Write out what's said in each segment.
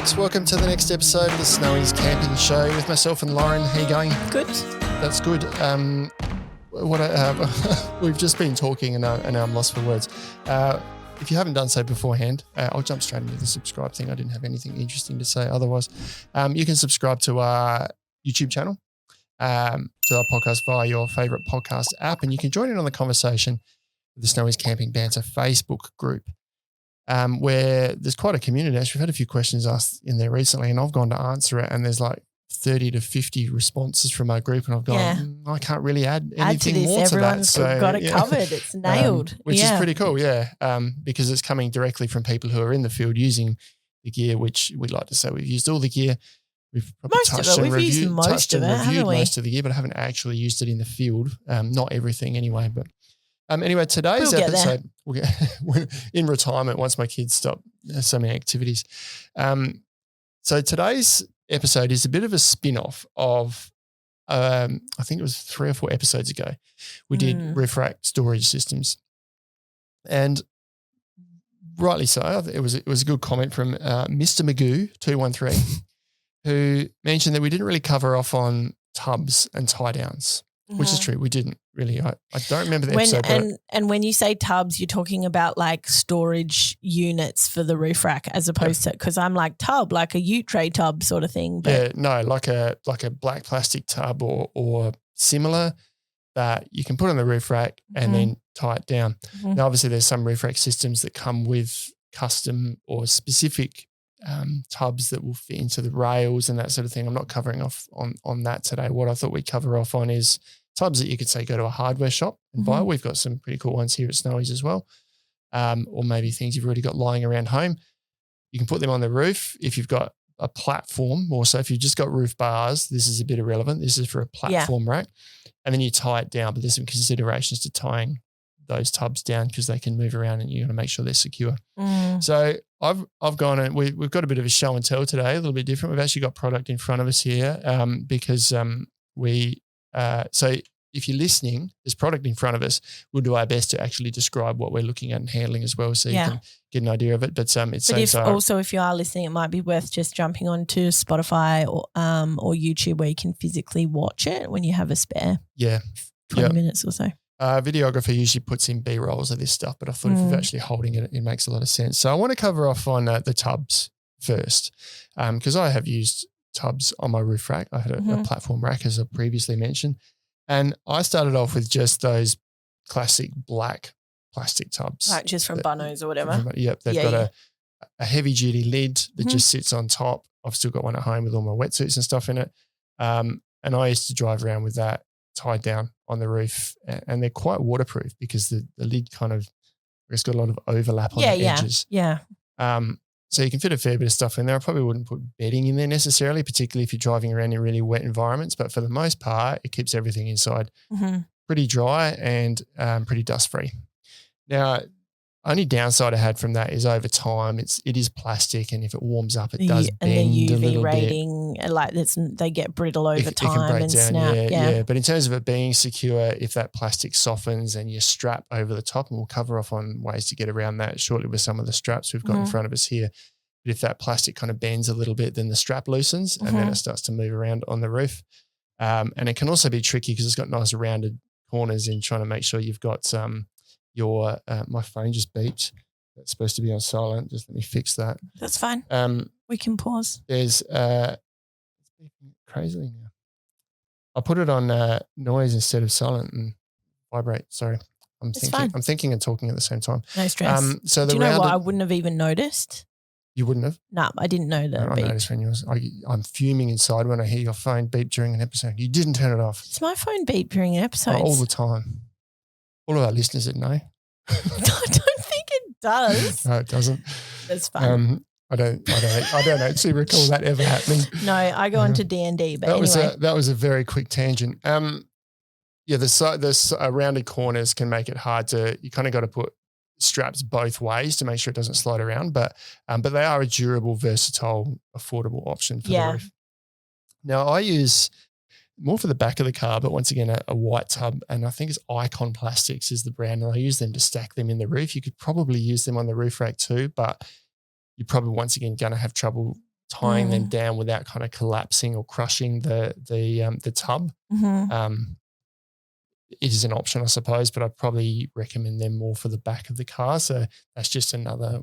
folks. Welcome to the next episode of the Snowy's Camping Show with myself and Lauren. How you going? Good. That's good. We've just been talking and now I'm lost for words. If you haven't done so beforehand, I'll jump straight into the subscribe thing. I didn't have anything interesting to say otherwise. You can subscribe to our YouTube channel, to our podcast via your favourite podcast app, and you can join in on the conversation with the Snowy's Camping Banter Facebook group. Where there's quite a community. Actually, we've had a few questions asked in there recently, and I've gone to answer it, and there's like 30 to 50 responses from our group, and I've gone, I can't really add anything more to that. Everyone's got it covered. It's nailed. Which is pretty cool, because it's coming directly from people who are in the field using the gear, which we'd like to say we've used all the gear. We've probably reviewed most of the gear, but I haven't actually used it in the field. Not everything anyway, but anyway, today's episode, we're in retirement once my kids stop so many activities. So today's episode is a bit of a spin-off of, I think it was 3 or 4 episodes ago, we did roof rack storage systems. And rightly so, it was a good comment from Mr. Magoo 213, who mentioned that we didn't really cover off on tubs and tie downs. Which is true. We didn't really. I don't remember the episode. And when you say tubs, you're talking about like storage units for the roof rack as opposed to, because I'm like tub, like a ute tray tub sort of thing. But like a black plastic tub or similar that you can put on the roof rack and then tie it down. Now, obviously, there's some roof rack systems that come with custom or specific tubs that will fit into the rails and that sort of thing. I'm not covering off on that today. What I thought we'd cover off on is tubs that you could say go to a hardware shop and buy. We've got some pretty cool ones here at Snowy's as well, or maybe things you've already got lying around home. You can put them on the roof if you've got a platform, or so if you've just got roof bars, this is a bit irrelevant. This is for a platform rack, and then you tie it down, but there's some considerations to tying those tubs down because they can move around and you're going to make sure they're secure. So I've gone and we've got a bit of a show and tell today, a little bit different. We've actually got product in front of us here because so if you're listening, there's product in front of us. We'll do our best to actually describe what we're looking at and handling as well, so you can get an idea of it. But if you are listening, it might be worth just jumping onto Spotify or YouTube where you can physically watch it when you have a spare 20 minutes or so. Videographer usually puts in B-rolls of this stuff, but I thought if you're actually holding it, it makes a lot of sense. So I want to cover off on the tubs first because I have used tubs on my roof rack. I had a platform rack, as I previously mentioned, and I started off with just those classic black plastic tubs. Like just from Bunno's or whatever. They've got a heavy-duty lid that just sits on top. I've still got one at home with all my wetsuits and stuff in it, and I used to drive around with that tied down on the roof, and they're quite waterproof because the lid kind of, it's got a lot of overlap on the edges. So you can fit a fair bit of stuff in there. I probably wouldn't put bedding in there necessarily, particularly if you're driving around in really wet environments, but for the most part, it keeps everything inside pretty dry and pretty dust-free. Now, only downside I had from that is over time, it is plastic, and if it warms up, it does bend a little bit. And the UV rating, they get brittle over time and snap. But in terms of it being secure, if that plastic softens and you strap over the top, and we'll cover off on ways to get around that shortly with some of the straps we've got in front of us here. But if that plastic kind of bends a little bit, then the strap loosens and then it starts to move around on the roof. And it can also be tricky because it's got nice rounded corners in trying to make sure you've got my phone just beeped. It's supposed to be on silent. Just let me fix that. That's fine. We can pause. There's it's beeping crazily now. I put it on noise instead of silent and vibrate. Sorry. I'm thinking and talking at the same time. No stress. Do you know what? I wouldn't have even noticed. You wouldn't have? No, I didn't know that. I noticed when I'm fuming inside when I hear your phone beep during an episode. You didn't turn it off. It's my phone beep during an episode. All the time. All of our listeners that know. I don't think it does. No, it doesn't. That's fine. I don't actually recall that ever happening. No, I go into D&D, but that was a very quick tangent. The rounded corners can make it hard to. You kind of got to put straps both ways to make sure it doesn't slide around, but they are a durable, versatile, affordable option for the roof. Now I use more for the back of the car, but once again, a white tub, and I think it's Icon Plastics is the brand, and I use them to stack them in the roof. You could probably use them on the roof rack too, but you're probably once again going to have trouble tying them down without kind of collapsing or crushing the tub. It is an option, I suppose, but I'd probably recommend them more for the back of the car. So that's just another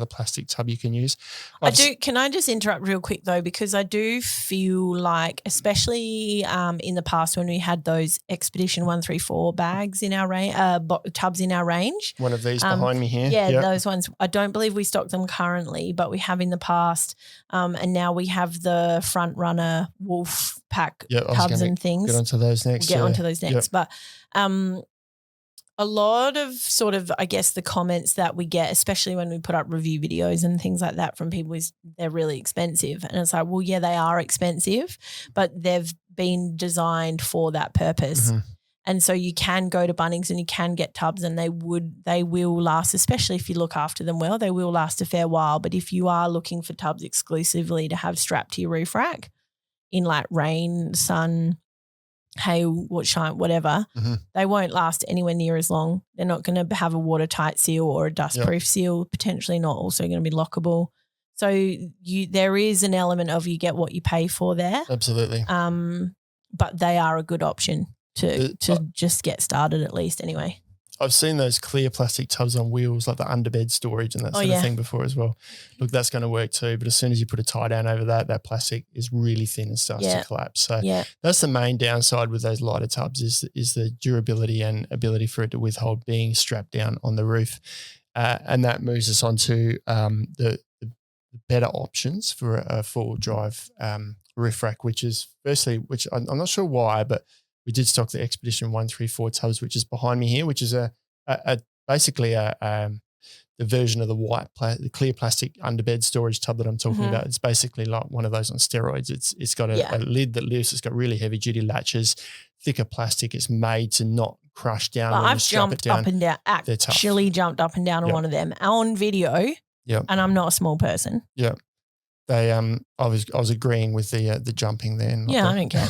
plastic tub you can use. Can I just interrupt real quick though, because I do feel like, especially in the past when we had those Expedition 134 bags in our tubs in our range. One of these behind me here. Yeah, those ones. I don't believe we stock them currently, but we have in the past. And now we have the Front Runner Wolf Pack tubs and things. Get onto those next. We'll get onto those next. But a lot of sort of, I guess, the comments that we get, especially when we put up review videos and things like that from people, is they're really expensive. And it's like, well, yeah, they are expensive, but they've been designed for that purpose. And so you can go to Bunnings and you can get tubs, and they will last, especially if you look after them well, they will last a fair while. But if you are looking for tubs exclusively to have strapped to your roof rack in like rain, sun, hail, shine, whatever, they won't last anywhere near as long. They're not going to have a watertight seal or a dustproof seal, potentially not also going to be lockable. So there is an element of you get what you pay for there. Absolutely. But they are a good option to just get started at least anyway. I've seen those clear plastic tubs on wheels, like the underbed storage and that sort of thing before as well. Look, that's going to work too. But as soon as you put a tie down over that plastic is really thin and starts to collapse. So that's the main downside with those lighter tubs is the durability and ability for it to withhold being strapped down on the roof. And that moves us on to the better options for a four-wheel drive roof rack, which I'm not sure why, but we did stock the Expedition 134 tubs, which is behind me here, which is basically the version of the clear plastic underbed storage tub that I'm talking about. It's basically like one of those on steroids. It's got a lid that lifts. It's got really heavy duty latches, thicker plastic. It's made to not crush down. Well, I've jumped up and down. Actually, jumped up and down on one of them on video. Yeah, and I'm not a small person. Yeah. I was agreeing with the jumping there. I don't care.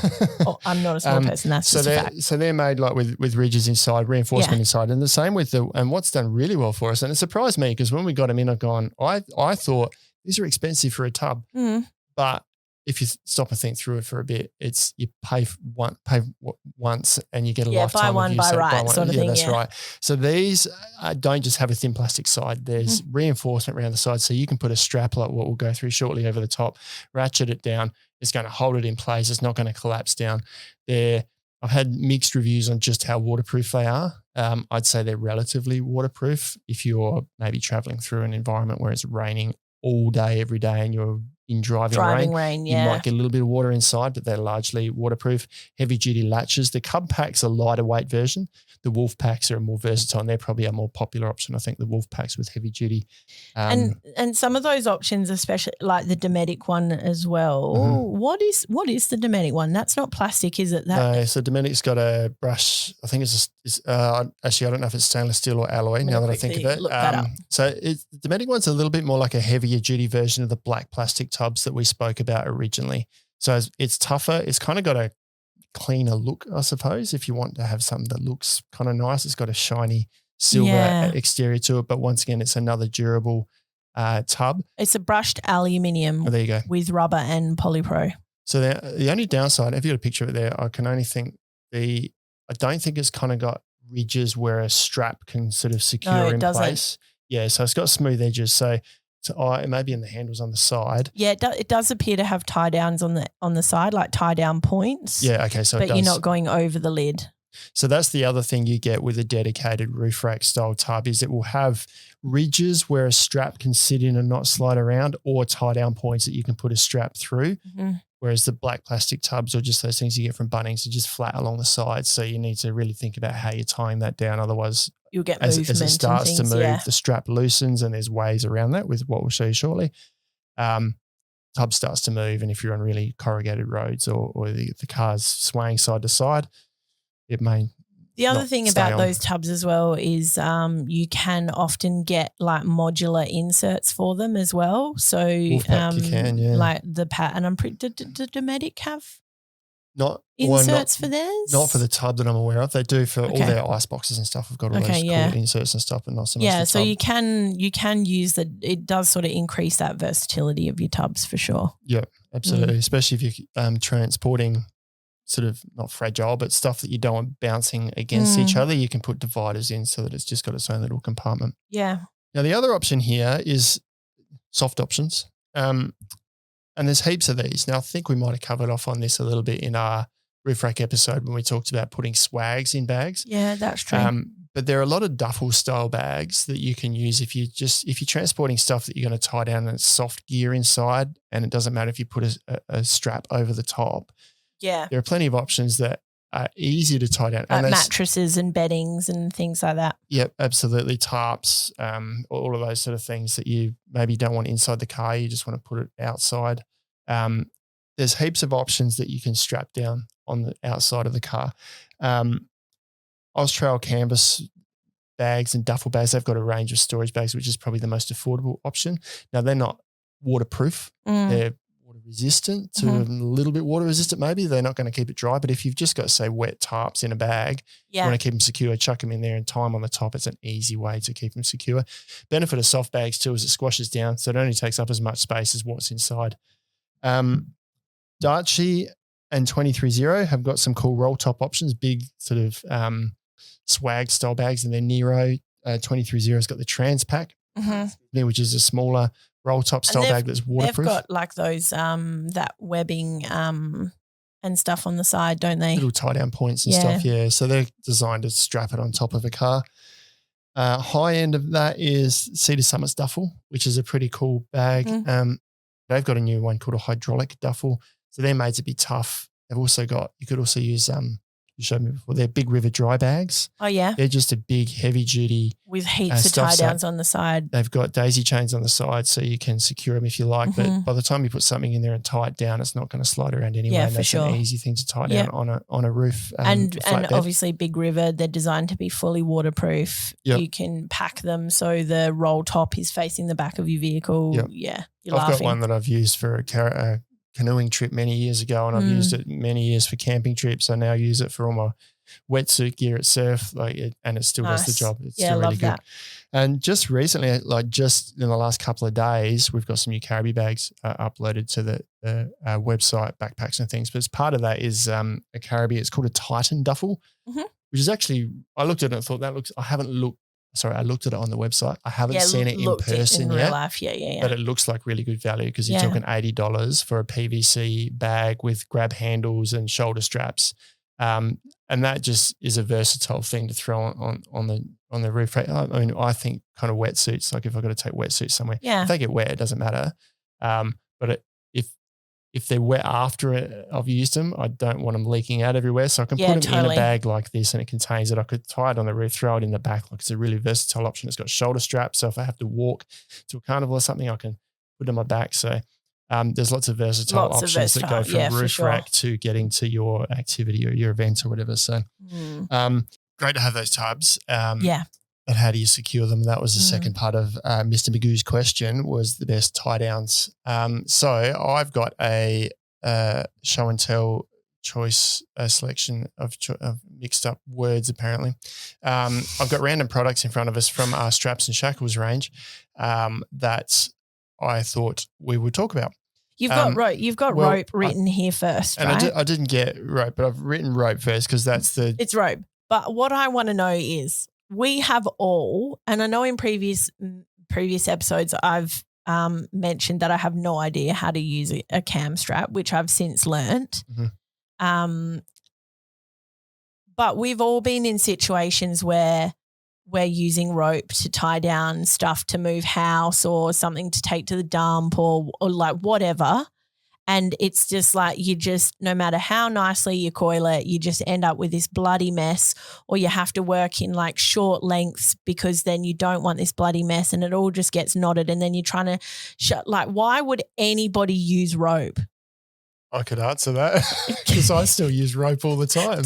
I'm not a small person. That's just a fact. So they're made like with ridges inside, reinforcement inside, and the same with and what's done really well for us. And it surprised me because when we got them in, I've gone, I thought these are expensive for a tub, but if you stop and think through it for a bit, it's you pay once and you get a lifetime buy one, of use. Buy right sort of thing. That's right. So these don't just have a thin plastic side. There's reinforcement around the side, so you can put a strap like what we'll go through shortly over the top, ratchet it down. It's going to hold it in place. It's not going to collapse down. I've had mixed reviews on just how waterproof they are. I'd say they're relatively waterproof if you're maybe traveling through an environment where it's raining all day, every day, and you're in driving rain, you might get a little bit of water inside, but they're largely waterproof. Heavy duty latches. The Cub Pack's a lighter weight version. The Wolf Packs are more versatile, and they're probably a more popular option. I think the Wolf Packs with heavy duty. And some of those options, especially like the Dometic one as well. What is the Dometic one? That's not plastic, is it? No, so Dometic's got a brush. I think actually I don't know if it's stainless steel or alloy. Now that I think of it, look that up. So the Dometic one's a little bit more like a heavier duty version of the black plastic tubs that we spoke about originally. So it's tougher. It's kind of got a cleaner look, I suppose, if you want to have something that looks kind of nice. It's got a shiny silver exterior to it, but once again, it's another durable tub. It's a brushed aluminium there you go. With rubber and polypro. So the only downside, if you got a picture of it there, I can only think I don't think it's kind of got ridges where a strap can sort of secure in place. Yeah, so it's got smooth edges. So it may be in the handles on the side. Yeah, it does appear to have tie downs on the side, like tie down points. Yeah, okay. So but you're not going over the lid. So that's the other thing you get with a dedicated roof rack style tub is it will have ridges where a strap can sit in and not slide around, or tie down points that you can put a strap through. Whereas the black plastic tubs or just those things you get from Bunnings are just flat along the sides. So you need to really think about how you're tying that down. Otherwise, you'll get as movement it starts and things, to move, the strap loosens, and there's ways around that with what we'll show you shortly. Tub starts to move, and if you're on really corrugated roads or the car's swaying side to side, it may. The other thing about those tubs as well is you can often get like modular inserts for them as well. So you can, like the and I'm pretty. Did Dometic have Not inserts for theirs? Not for the tub that I'm aware of. They do for all their ice boxes and stuff. We've got all those cool inserts and stuff, but not so much the so tub. you can use that. It does sort of increase that versatility of your tubs for sure. Yeah, absolutely. Especially if you're transporting sort of not fragile, but stuff that you don't want bouncing against each other. You can put dividers in so that it's just got its own little compartment. Yeah. Now, the other option here is soft options. And there's heaps of these. Now, I think we might have covered off on this a little bit in our roof rack episode when we talked about putting swags in bags. Yeah, that's true. But there are a lot of duffel style bags that you can use if you're transporting stuff that you're going to tie down and it's soft gear inside, and it doesn't matter if you put a strap over the top. Yeah. There are plenty of options that are easy to tie down. Like mattresses and beddings and things like that. Yep, absolutely. Tarps, all of those sort of things that you maybe don't want inside the car. You just want to put it outside. There's heaps of options that you can strap down on the outside of the car. Austrail canvas bags and duffel bags, they've got a range of storage bags, which is probably the most affordable option. Now, they're not waterproof. They're water resistant to a little bit water resistant maybe. They're not going to keep it dry. But if you've just got, say, wet tarps in a bag, you want to keep them secure, chuck them in there and tie them on the top. It's an easy way to keep them secure. Benefit of soft bags too is it squashes down, so it only takes up as much space as what's inside. Darchi and 230 have got some cool roll top options, big sort of swag style bags, and then Nero 230 has got the Trans Pack, which is a smaller roll top style bag that's waterproof. They've got like those that webbing and stuff on the side, don't they? Little tie down points and stuff, yeah. So they're designed to strap it on top of a car. High end of that is Cedar Summit's duffel, which is a pretty cool bag. They've got a new one called a hydraulic duffel. So they're made to be tough. They've also got, you could also use, you showed me before, they're Big River dry bags. Oh, yeah. They're just a big, heavy duty. With heaps of tie downs on the side. They've got daisy chains on the side so you can secure them if you like. But by the time you put something in there and tie it down, it's not going to slide around anyway. Yeah, and that's an easy thing to tie down on a roof. And obviously Big River, they're designed to be fully waterproof. Yep. You can pack them so the roll top is facing the back of your vehicle. Yep. Yeah, I've got one that I've used for a canoeing trip many years ago, and I've used it many years for camping trips. I now use it for all my wetsuit gear at surf, and it still does the job. It's still really good. That. And just recently, just in the last couple of days, we've got some new Caribou bags uploaded to the website, backpacks and things. But as part of that is a Caribou. It's called a Titan duffel, which is actually, I looked at it and thought I looked at it on the website. I haven't seen it in person in yet. Real life. Yeah. But it looks like really good value because you're talking $80 for a PVC bag with grab handles and shoulder straps. And that just is a versatile thing to throw on the roof. I mean, I think kind of wetsuits, like if I've got to take wetsuits somewhere, if they get wet, it doesn't matter. But if they're wet after I've used them, I don't want them leaking out everywhere. So I can put them in a bag like this and it contains it. I could tie it on the roof, throw it in the back. Like it's a really versatile option. It's got shoulder straps. So if I have to walk to a carnival or something, I can put it on my back. So there's lots of versatile options that go from roof rack to getting to your activity or your event or whatever. So great to have those tubs. But how do you secure them? That was the second part of Mr. Magoo's question, was the best tie downs. So I've got a show and tell choice selection of mixed up words apparently. I've got random products in front of us from our Straps and Shackles range that I thought we would talk about. You've got rope. You've got rope written here first, right? And I didn't get rope, but I've written rope first because it's rope. But what I want to know is, we have all, and I know in previous episodes I've mentioned that I have no idea how to use a cam strap, which I've since learnt. But we've all been in situations where we're using rope to tie down stuff to move house or something to take to the dump or like whatever. And it's just like no matter how nicely you coil it, you just end up with this bloody mess, or you have to work in like short lengths because then you don't want this bloody mess and it all just gets knotted and then you're trying to why would anybody use rope? I could answer that because I still use rope all the time.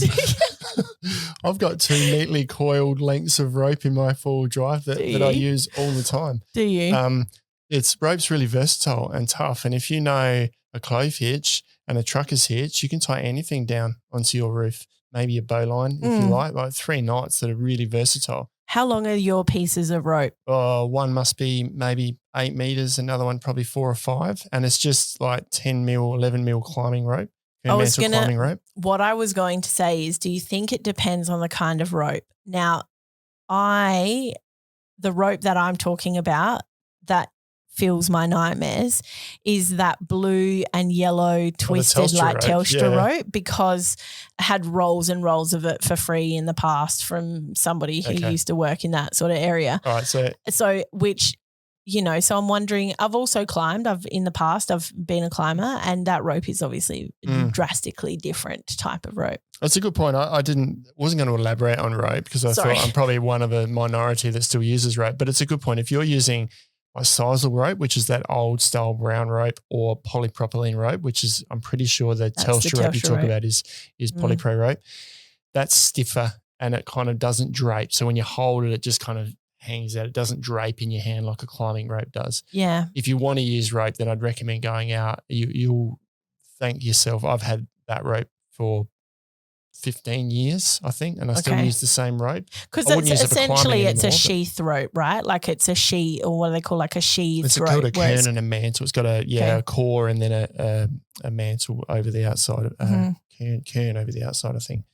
I've got 2 neatly coiled lengths of rope in my 4-wheel drive that I use all the time. Do you? Rope's really versatile and tough. And if you know a clove hitch and a trucker's hitch, you can tie anything down onto your roof. Maybe a bowline if you like 3 knots that are really versatile. How long are your pieces of rope? One must be maybe 8 meters, another one probably 4 or 5. And it's just like 10 mil, 11 mil climbing rope. Climbing rope. What I was going to say is, do you think it depends on the kind of rope? Now, the rope that I'm talking about that fills my nightmares is that blue and yellow twisted Telstra rope, because I had rolls and rolls of it for free in the past from somebody who used to work in that sort of area. All right, so which, so I'm wondering, I've also climbed. In the past, I've been a climber, and that rope is obviously a drastically different type of rope. That's a good point. I wasn't going to elaborate on rope because I thought I'm probably one of a minority that still uses rope, but it's a good point. If you're using a sisal rope, which is that old style brown rope, or polypropylene rope, which is, I'm pretty sure the Telstra rope you talk about is polypro rope. That's stiffer and it kind of doesn't drape. So when you hold it, it just kind of hangs out. It doesn't drape in your hand like a climbing rope does. Yeah. If you want to use rope, then I'd recommend going out. You'll thank yourself. I've had that rope for 15 years, I think, and I still use the same rope. Because essentially it's a sheath rope, right? Like it's a sheath, or what do they call, like a sheath it's rope. It's called a kern and a mantle. It's got a core and then a mantle over the outside, kern over the outside, I think.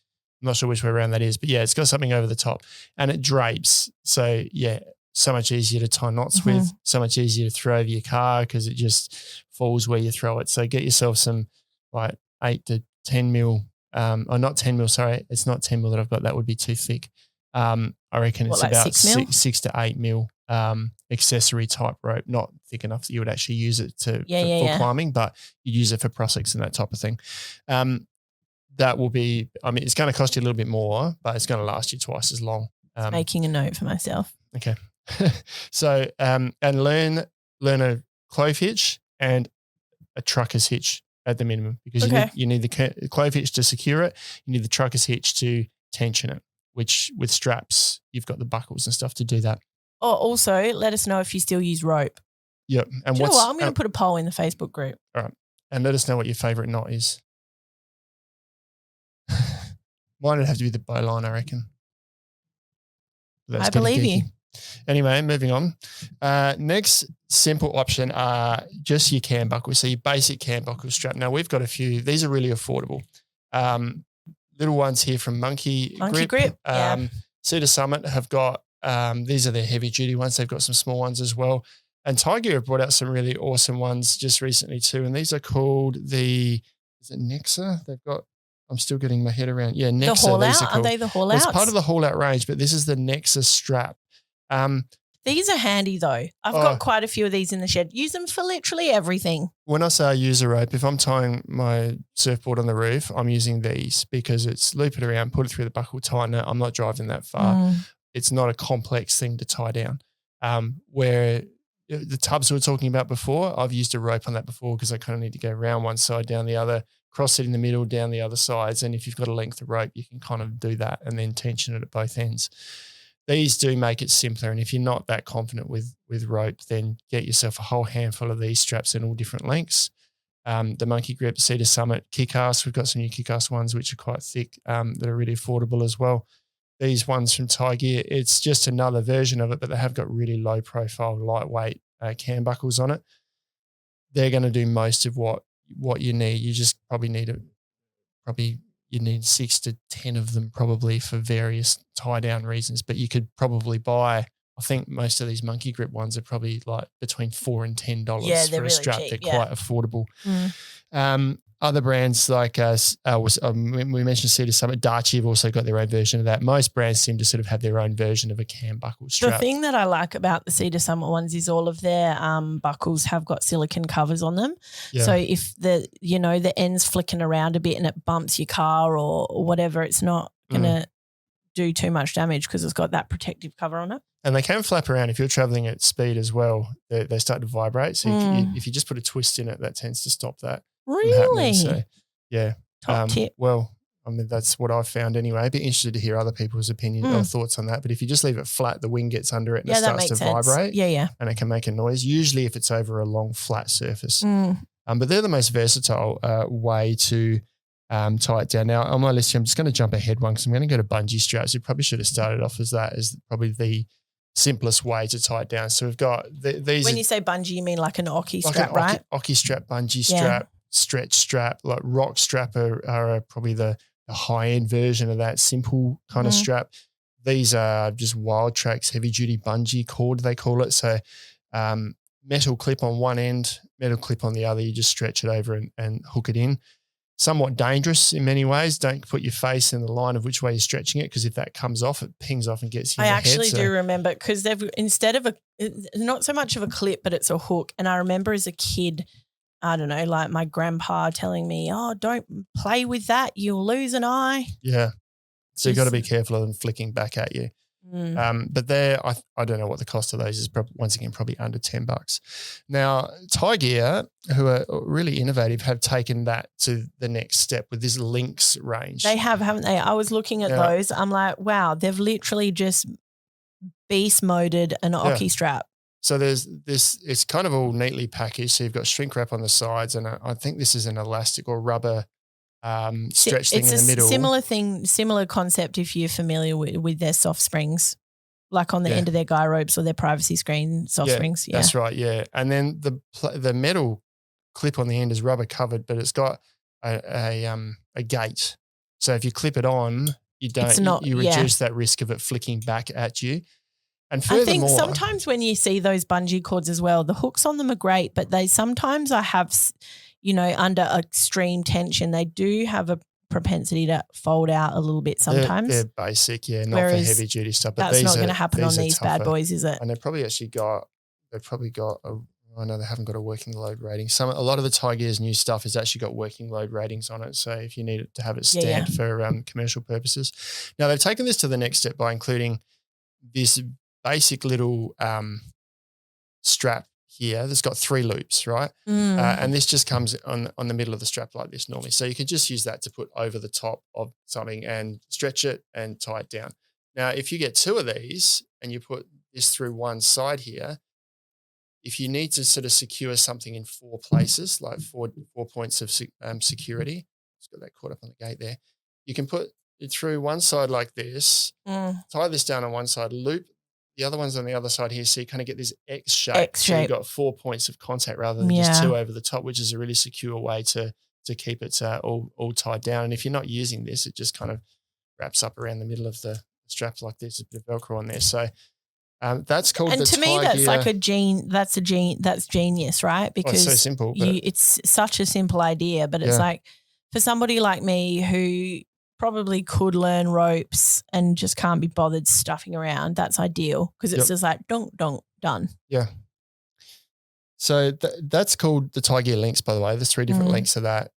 I'm not sure which way around that is, but yeah, it's got something over the top and it drapes. So yeah, so much easier to tie knots with, so much easier to throw over your car because it just falls where you throw it. So get yourself some like 8 to 10 mil, not 10 mil, sorry. It's not 10 mil that I've got. That would be too thick. I reckon it's like about 6 to 8 mil accessory type rope, not thick enough that you would actually use it for climbing, but you use it for prosecks and that type of thing. That will be, it's going to cost you a little bit more, but it's going to last you twice as long. Making a note for myself. Okay. So, and learn a clove hitch and a trucker's hitch at the minimum, because you need the clove hitch to secure it. You need the trucker's hitch to tension it, which with straps, you've got the buckles and stuff to do that. Oh, also let us know if you still use rope. Yep. And I'm going to put a poll in the Facebook group. All right. And let us know what your favorite knot is. Mine would have to be the bowline, I reckon. I believe you. Anyway, moving on. Next simple option are just your cam buckles. So your basic cam buckle strap. Now we've got a few. These are really affordable. Little ones here from Monkey Grip. Cedar Summit have got, these are their heavy duty ones. They've got some small ones as well. And Tiger have brought out some really awesome ones just recently too. And these are called is it Nexa? They've got, I'm still getting my head around. Yeah, Nexa. The haul out? Are they the haul outs? It's part of the haul out range, but this is the Nexa strap. These are handy though. I've got quite a few of these in the shed. Use them for literally everything. When I say I use a rope, if I'm tying my surfboard on the roof, I'm using these because it's loop it around, put it through the buckle, tighten it. I'm not driving that far. It's not a complex thing to tie down. Where the tubs we were talking about before, I've used a rope on that before because I kind of need to go around one side, down the other, cross it in the middle, down the other sides. And if you've got a length of rope, you can kind of do that and then tension it at both ends. These do make it simpler. And if you're not that confident with rope, then get yourself a whole handful of these straps in all different lengths. The Monkey Grip, Cedar Summit, Kick-Ass. We've got some new Kick-Ass ones, which are quite thick, that are really affordable as well. These ones from Tiger, it's just another version of it, but they have got really low profile, lightweight cam buckles on it. They're going to do most of what you need. You just probably need you need 6 to 10 of them probably for various tie down reasons, but you could probably buy, I think most of these Monkey Grip ones are probably like between $4 and $10 for a really strap. cheap, they're quite affordable. Other brands like we mentioned Cedar Summit, Darchi have also got their own version of that. Most brands seem to sort of have their own version of a cam buckle strap. The thing that I like about the Cedar Summit ones is all of their buckles have got silicone covers on them. Yeah. So if the end's flicking around a bit and it bumps your car or whatever, it's not going to do too much damage because it's got that protective cover on it. And they can flap around if you're traveling at speed as well. They start to vibrate. So if you just put a twist in it, that tends to stop that. Really? So, yeah. Top tip. Well, I mean, that's what I've found anyway. I'd be interested to hear other people's opinion or thoughts on that. But if you just leave it flat, the wing gets under it and it starts to vibrate. Yeah. And it can make a noise, usually if it's over a long, flat surface. But they're the most versatile way to tie it down. Now, on my list here, I'm just going to jump ahead one because I'm going to go to bungee straps. You probably should have started off as that as probably the simplest way to tie it down. So we've got these. When you say bungee, you mean like an Occy strap, right? Occy strap, bungee strap, stretch strap, like rock strap are probably the high-end version of that simple kind of strap. These are just Wild Tracks heavy-duty bungee cord, they call it. So metal clip on one end, metal clip on the other. You just stretch it over and hook it in. Somewhat dangerous in many ways. Don't put your face in the line of which way you're stretching it because if that comes off, it pings off and gets you in the head. I actually do remember because they've instead of not so much of a clip, but it's a hook. And I remember as a kid, I don't know, like my grandpa telling me, "Oh, don't play with that. You'll lose an eye." Yeah. So you've got to be careful of them flicking back at you. But I don't know what the cost of those is. Once again, probably under $10. Now, Tie Gear, who are really innovative, have taken that to the next step with this Lynx range. They have, haven't they? I was looking at those. I'm like, wow, they've literally just beast moded an Occy strap. So there's this. It's kind of all neatly packaged. So you've got shrink wrap on the sides, and I think this is an elastic or rubber stretch thing in the middle. It's a similar concept if you're familiar with their soft springs, like on the end of their guy ropes or their privacy screen soft springs. Yeah, that's right. Yeah, and then the metal clip on the end is rubber covered, but it's got a gate. So if you clip it on, you reduce that risk of it flicking back at you. And furthermore, I think sometimes when you see those bungee cords as well, the hooks on them are great, but they sometimes I have. Under extreme tension, they do have a propensity to fold out a little bit sometimes. They're basic, not for heavy duty stuff. But that's not going to happen on these bad boys, is it? And they've probably got I know they haven't got a working load rating. A lot of the Tie Gear's new stuff has actually got working load ratings on it. So if you need it to have it stamped for commercial purposes. Now they've taken this to the next step by including this basic little strap here that's got 3 loops, right? And this just comes on the middle of the strap like this normally. So you can just use that to put over the top of something and stretch it and tie it down. Now, if you get 2 of these and you put this through one side here, if you need to sort of secure something in 4 places, like four points of security, just got that caught up on the gate there, you can put it through one side like this, tie this down on one side, loop the other one's on the other side here, so you kind of get this X shape. So you've got 4 points of contact rather than just 2 over the top, which is a really secure way to keep it all tied down. And if you're not using this, it just kind of wraps up around the middle of the strap like this, a bit of Velcro on there. So that's called and the to Tie me, that's Gear. like that's genius, right? Because it's so simple. It's such a simple idea, but it's like for somebody like me who probably could learn ropes and just can't be bothered stuffing around, that's ideal because it's just like donk, donk, done. Yeah. So that's called the Tie Gear Lynx, by the way. There's 3 different links to that.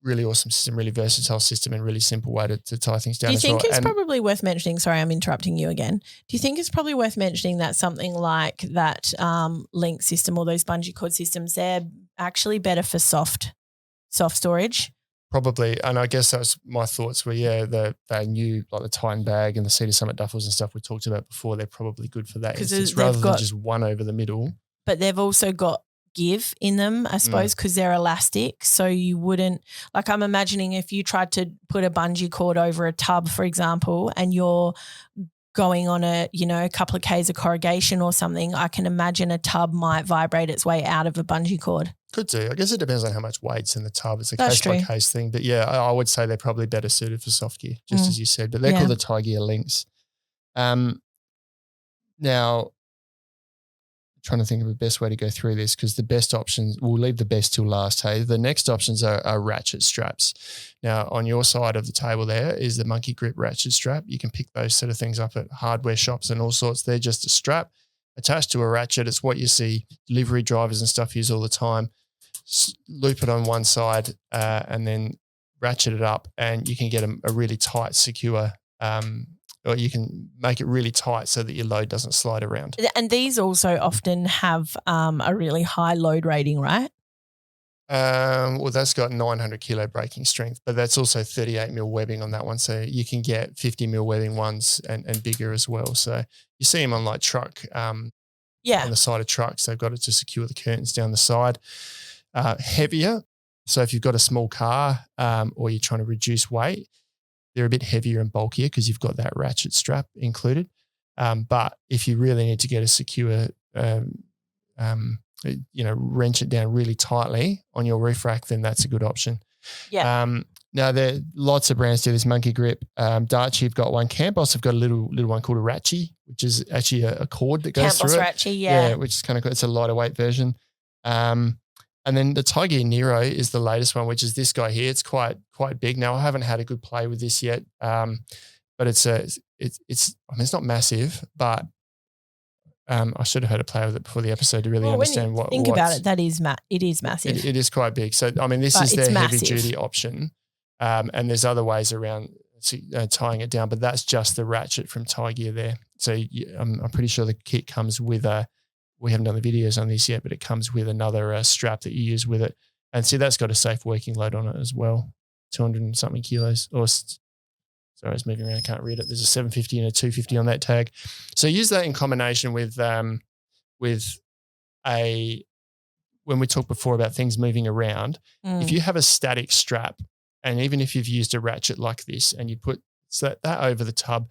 Really awesome system, really versatile system, and really simple way to tie things down. Do you think it's probably worth mentioning, sorry, I'm interrupting you again. Do you think it's probably worth mentioning that something like that link system or those bungee cord systems, they're actually better for soft storage? Probably, and I guess that's my thoughts were, the new, like the Titan bag and the Cedar Summit duffels and stuff we talked about before, they're probably good for that instance rather than just one over the middle. But they've also got give in them, I suppose, because they're elastic. So you wouldn't, like I'm imagining if you tried to put a bungee cord over a tub, for example, and you're going on a couple of Ks of corrugation or something, I can imagine a tub might vibrate its way out of a bungee cord. Could do. I guess it depends on how much weight's in the tub. It's a case-by-case thing. But, I would say they're probably better suited for soft gear, just as you said. But they're called the Tie Gear Lynx. Now, trying to think of the best way to go through this because the best options, we'll leave the best till last, hey. The next options are ratchet straps. Now, on your side of the table there is the Monkey Grip ratchet strap. You can pick those sort of things up at hardware shops and all sorts. They're just a strap attached to a ratchet. It's what you see delivery drivers and stuff use all the time. Loop it on one side and then ratchet it up, and you can get a really tight, secure, or you can make it really tight so that your load doesn't slide around. And these also often have a really high load rating, right? Well, that's got 900 kilo braking strength, but that's also 38 mil webbing on that one. So you can get 50 mil webbing ones and bigger as well. So you see them on like truck, on the side of trucks. They've got it to secure the curtains down the side. heavier. So if you've got a small car or you're trying to reduce weight, they're a bit heavier and bulkier because you've got that ratchet strap included. But if you really need to get a secure, wrench it down really tightly on your roof rack, then that's a good option. Yeah. Now, there are lots of brands do this. Monkey Grip, Darche, you've got one. Campos have got a little one called a ratchet, which is actually a cord that goes through it. Ratchet, yeah. Which is kind of good. It's a lighter weight version. And then the Tiger Nero is the latest one, which is this guy here. It's quite big. Now, I haven't had a good play with this yet, but it's not massive, but I should have had a play with it before the episode to really understand what. Think about it. It is massive. It is quite big. So I mean, this is their heavy duty option, and there's other ways around tying it down, but that's just the ratchet from Tiger there. So I'm pretty sure the kit comes with a. We haven't done the videos on this yet, but it comes with another strap that you use with it. And see, that's got a safe working load on it as well, 200 and something kilos. Sorry, it's moving around. I can't read it. There's a 750 and a 250 on that tag. So use that in combination with when we talked before about things moving around, if you have a static strap, and even if you've used a ratchet like this and you put that over the tub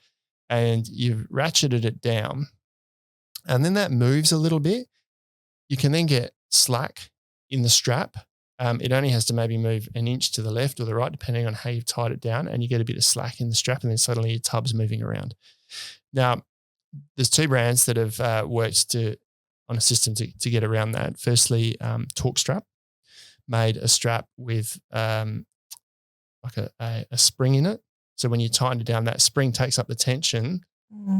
and you've ratcheted it down, and then that moves a little bit, you can then get slack in the strap. It only has to maybe move an inch to the left or the right, depending on how you've tied it down, and you get a bit of slack in the strap, and then suddenly your tub's moving around. Now, there's two brands that have worked on a system to get around that. Firstly, Torque Strap made a strap with like a spring in it. So when you tighten it down, that spring takes up the tension.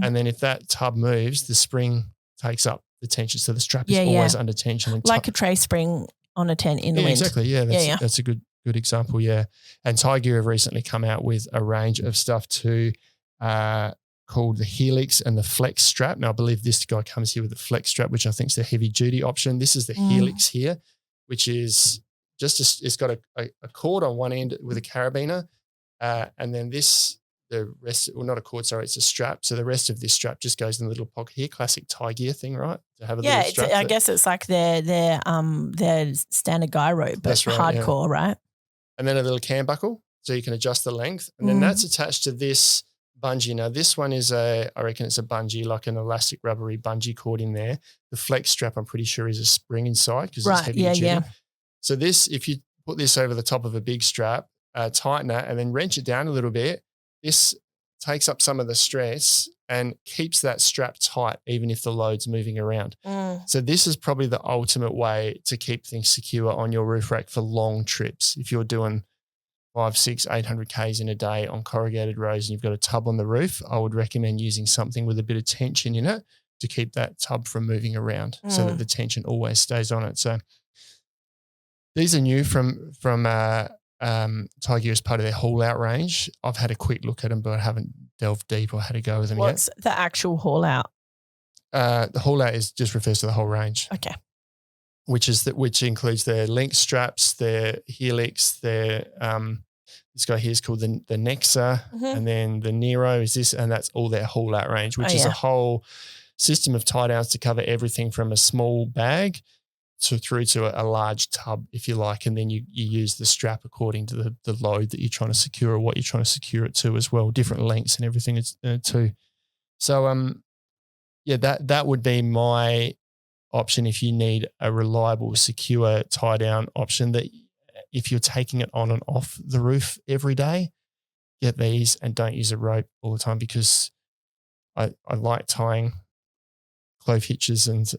And then if that tub moves, the spring takes up the tension. So the strap is always under tension. And like a tray spring on a tent in the wind. Exactly. Yeah, that's a good example. Yeah. And Tiger have recently come out with a range of stuff too called the Helix and the Flex strap. Now, I believe this guy comes here with the Flex strap, which I think is the heavy duty option. This is the Helix here, which is it's got a cord on one end with a carabiner. And then the rest, not a cord, sorry, it's a strap. So the rest of this strap just goes in the little pocket here. Classic Tie Gear thing, right? To have a little strap. I guess it's like their standard guy rope, but that's right, hardcore, right? And then a little cam buckle, so you can adjust the length. And then that's attached to this bungee. Now this one is I reckon it's a bungee, like an elastic rubbery bungee cord in there. The Flex strap, I'm pretty sure, is a spring inside because it's heavy duty. Yeah. So this, if you put this over the top of a big strap, tighten it and then wrench it down a little bit, this takes up some of the stress and keeps that strap tight even if the load's moving around. So this is probably the ultimate way to keep things secure on your roof rack for long trips. If you're doing 500, 600, 800 Ks in a day on corrugated roads and you've got a tub on the roof, I would recommend using something with a bit of tension in it to keep that tub from moving around so that the tension always stays on it. So these are new from Tiger as part of their haul out range. I've had a quick look at them, but I haven't delved deep or had a go with them yet. What's the actual haul out? The haul out just refers to the whole range. Okay. Which includes their link straps, their Helix, their this guy here is called the Nexa, and then the Nero is this, and that's all their haul out range, which is a whole system of tie downs to cover everything from a small bag through to a large tub, if you like, and then you use the strap according to the load that you're trying to secure or what you're trying to secure it to as well, different lengths and everything too. So that would be my option if you need a reliable, secure tie down option. That if you're taking it on and off the roof every day, get these and don't use a rope all the time, because I like tying clove hitches and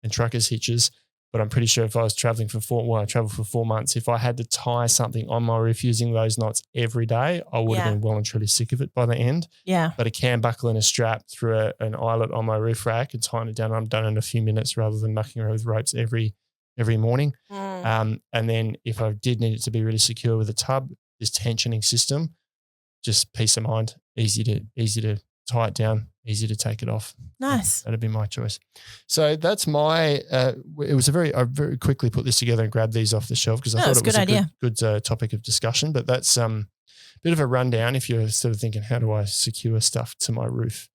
truckers hitches. But I'm pretty sure if I was traveling I traveled for 4 months, if I had to tie something on my roof using those knots every day, I would have been well and truly sick of it by the end. Yeah. But a cam buckle and a strap through an eyelet on my roof rack and tying it down, I'm done in a few minutes rather than mucking around with ropes every morning. And then if I did need it to be really secure with a tub, this tensioning system, just peace of mind, easy to tie it down, easy to take it off. Nice. That'd be my choice. So that's my, I very quickly put this together and grabbed these off the shelf because I thought it was a good topic of discussion, but that's a bit of a rundown if you're sort of thinking, how do I secure stuff to my roof?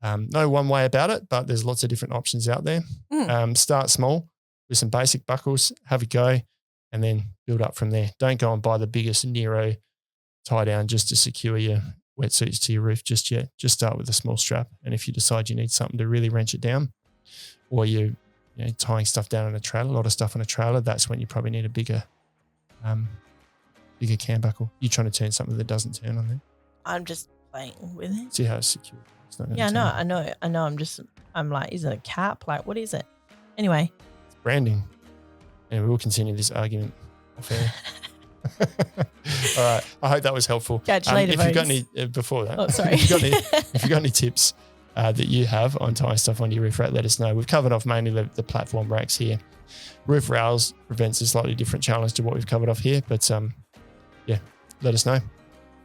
No one way about it, but there's lots of different options out there. Start small. with some basic buckles, have a go, and then build up from there. Don't go and buy the biggest Nero tie down just to secure your wetsuits to your roof just yet. Just start with a small strap. And if you decide you need something to really wrench it down, or you're tying stuff down on a trailer, a lot of stuff on a trailer, that's when you probably need a bigger cam buckle. You're trying to turn something that doesn't turn on there. I'm just playing with it. See how it's secure. It's not Yeah, I know. I'm like, is it a cap? Like, what is it? Anyway. It's branding. And we'll continue this argument off air. All right. I hope that was helpful. Catch you later, if you've got any before that, sorry. if you've got any tips that you have on tying stuff onto your roof rack, let us know. We've covered off mainly the platform racks here. Roof rails presents a slightly different challenge to what we've covered off here, but let us know.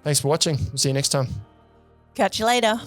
Thanks for watching. We'll see you next time. Catch you later.